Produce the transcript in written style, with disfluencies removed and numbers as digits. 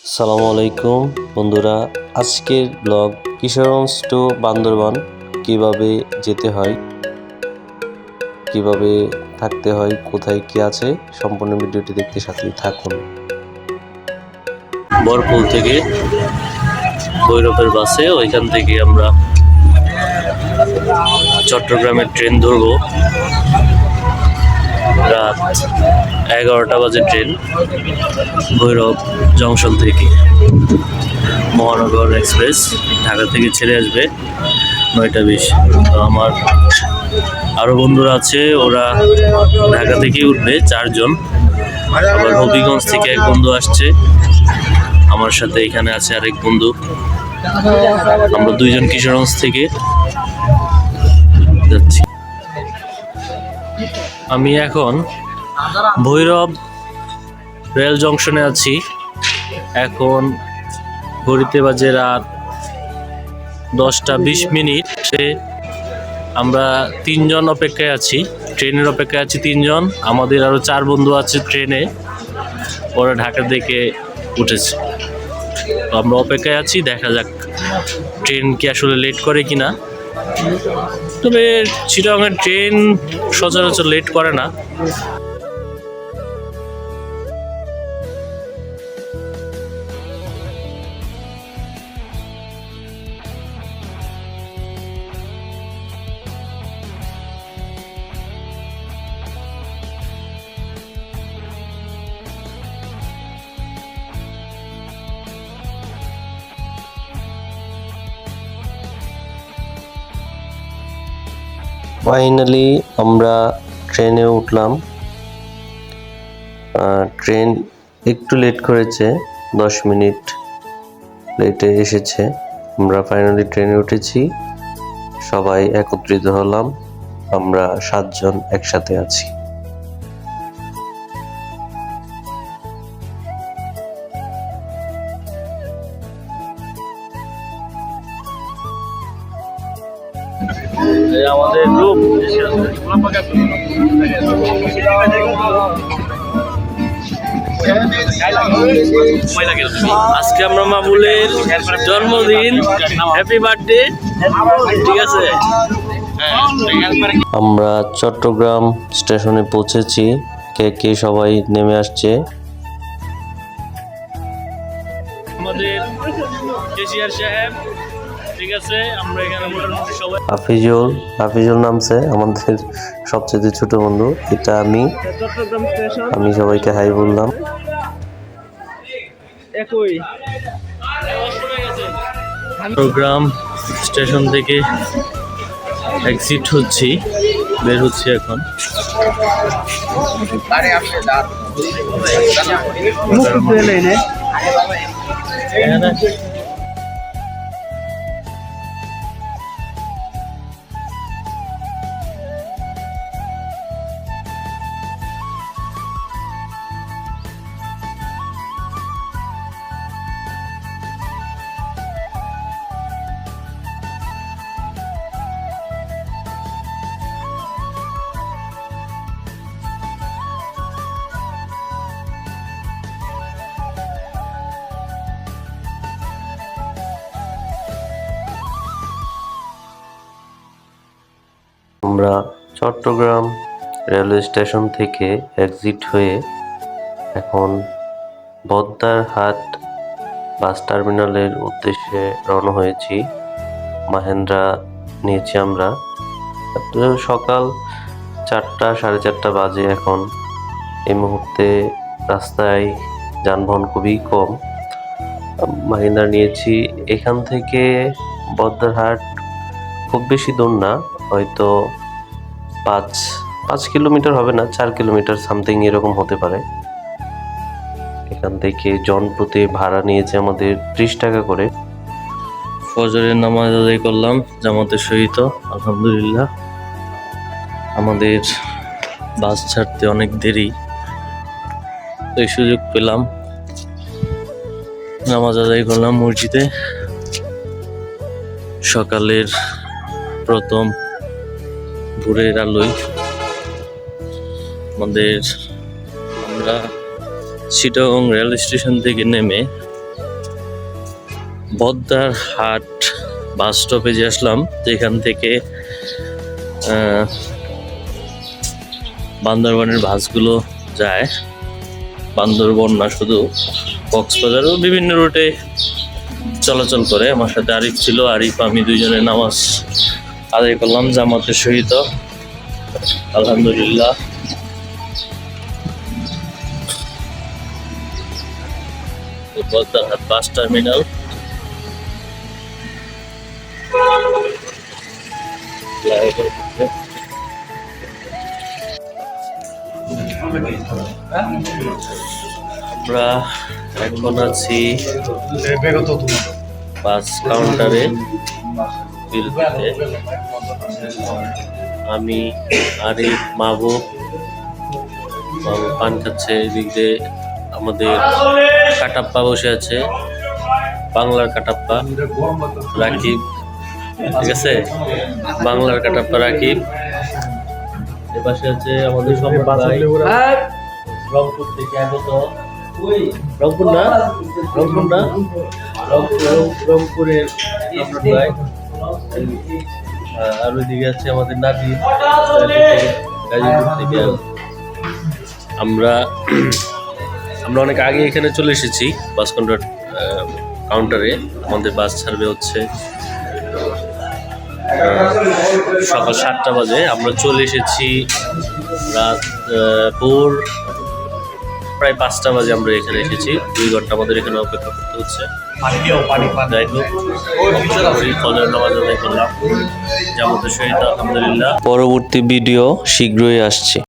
আসসালামু আলাইকুম বন্ধুরা, আজকের ব্লগ কিশোরগঞ্জ টু বান্দরবান কিভাবে যেতে হয়, কিভাবে থাকতে হয়, কোথায় কি আছে, সম্পূর্ণ ভিডিওটি দেখতে সাথে থাকুন। বরপুল থেকে ভৈরবের বাসে, ওইখান থেকে আমরা চট্টগ্রামের ট্রেন ধরবো। রাত 11টা বাজে ট্রেন, ভৈরব জংশন থেকে। মহানগর এক্সপ্রেস ঢাকা থেকে ছেড়ে আসবে 9টা 20। তো আমার আরও বন্ধুরা আছে, ওরা ঢাকা থেকেই উঠবে 4 জন। আবার হবিগঞ্জ থেকে এক বন্ধু আসছে আমার সাথে, এখানে আছে আরেক বন্ধু। আমরা 2 জন কিশোরগঞ্জ থেকে যাচ্ছি। আমি এখন ভৈরব রেল জংশনে আছি। এখন ঘড়িতে বাজে রাত 10টা 20। আমরা 3 জন অপেক্ষায় আছি, ট্রেনের অপেক্ষায় আছি 3 জন। আমাদের আরো 4 বন্ধু আছে ট্রেনে, ওরা ঢাকা থেকে উঠেছে। তো আমরা অপেক্ষায় আছি, দেখা যাক ট্রেন কি আসলে লেট করে কিনা। তবে চিটাগাংয়ের ট্রেন সচরাচর লেট করে না। ফাইনালি আমরা ট্রেনে উঠলাম। ট্রেন একটু লেট করেছে, 10 মিনিট লেটে এসেছে। আমরা ফাইনালি ট্রেনে উঠেছি, সবাই একত্রিত হলাম। আমরা 7 জন একসাথে আছি। আমাদের গ্রুপ আজকে আমরা মামুলের জন্মদিন, হ্যাপি বার্থডে। ঠিক আছে, আমরা চট্টগ্রাম স্টেশনে পৌঁছেছি। কে সবাই নেমে আসছে। আমাদের কেশিয়ার সাহেব, ঠিক আছে, আমরা এখানে মোটামুটি সবাই। হাফিজুল নামছে, আমাদের সবচেয়ে ছোট বন্ধু। এটা আমি সবাইকে হাই বললাম। চট্টগ্রাম স্টেশন থেকে এক্সিট হচ্ছি, বের হচ্ছি এখন। আমরা চট্টগ্রাম রেলওয়ে স্টেশন থেকে এক্সিট হয়ে এখন বদ্দারহাট বাস টার্মিনালের উদ্দেশ্যে রওনা হয়েছি। মাহেন্দ্রা নিয়েছি আমরা। সকাল 4টা 4:30 বাজে এখন। এই মুহূর্তে রাস্তায় যানবাহন খুবই কম। মাহেন্দ্রা নিয়েছি। এখান থেকে বদ্দারহাট খুব বেশি দূর না, হয়তো 5 কিলোমিটার হবে না, 4 কিলোমিটার সামথিং এরকম হতে পারে। এখান থেকে জনপ্রতি ভাড়া নিয়েছে আমাদের 30 টাকা করে। ফজরের নামাজ আদায় করলাম জামাতের সহিত, আলহামদুলিল্লাহ। আমাদের বাস ছাড়তে অনেক দেরি, এই সুযোগ পেলাম, নামাজ আদায় করলাম মসজিদে। সকালের প্রথম ভোরের আলোয় আমরা চিটাগং রেল স্টেশন থেকে নেমে বদ্দার হাট বাস স্টপেজে আসলাম। তো এখান থেকে বান্দরবানের বাসগুলো যায়, বান্দরবন না শুধু কক্সবাজারও বিভিন্ন রুটে চলাচল করে। আমার সাথে আরিফ ছিল, আরিফ আমি দুইজনে নামাজ আদায় করলাম জামাতের সহিত, আলহামদুলিল্লাহ। Boddarhat bus terminal. আমরা এখন আছি বাস কাউন্টারে বিল দিতে। আমি আরিফ মাহবুব পান খাচ্ছে, এদিক দিয়ে আমাদের কাটাপ্পা বসে আছে, বাংলার কাটাপ্পা রাকিব, ঠিক আছে, বাংলার কাটাপ্পা রাকিব। এপাশে আছে আমাদের রংপুর থেকে আগত, রংপুর না রংপুরের ভাই। আর ওইদিকে আছে আমাদের নাদির গাজীপুর থেকে। আমরা অনেক আগে এখানে চলে এসেছি বাস কাউন্টারে। আমাদের বাস ছাড়বে হচ্ছে সকাল 7টা বাজে। আমরা চলে এসেছি রাত ভোর প্রায় 5টা বাজে আমরা এখানে এসেছি। 2 ঘন্টা আমাদের এখানে অপেক্ষা করতে হচ্ছে। যাই হোক, ফজরের নামাজ আদায় করলাম জামাতের সহিত, আলহামদুলিল্লাহ। পরবর্তী ভিডিও শীঘ্রই আসছে।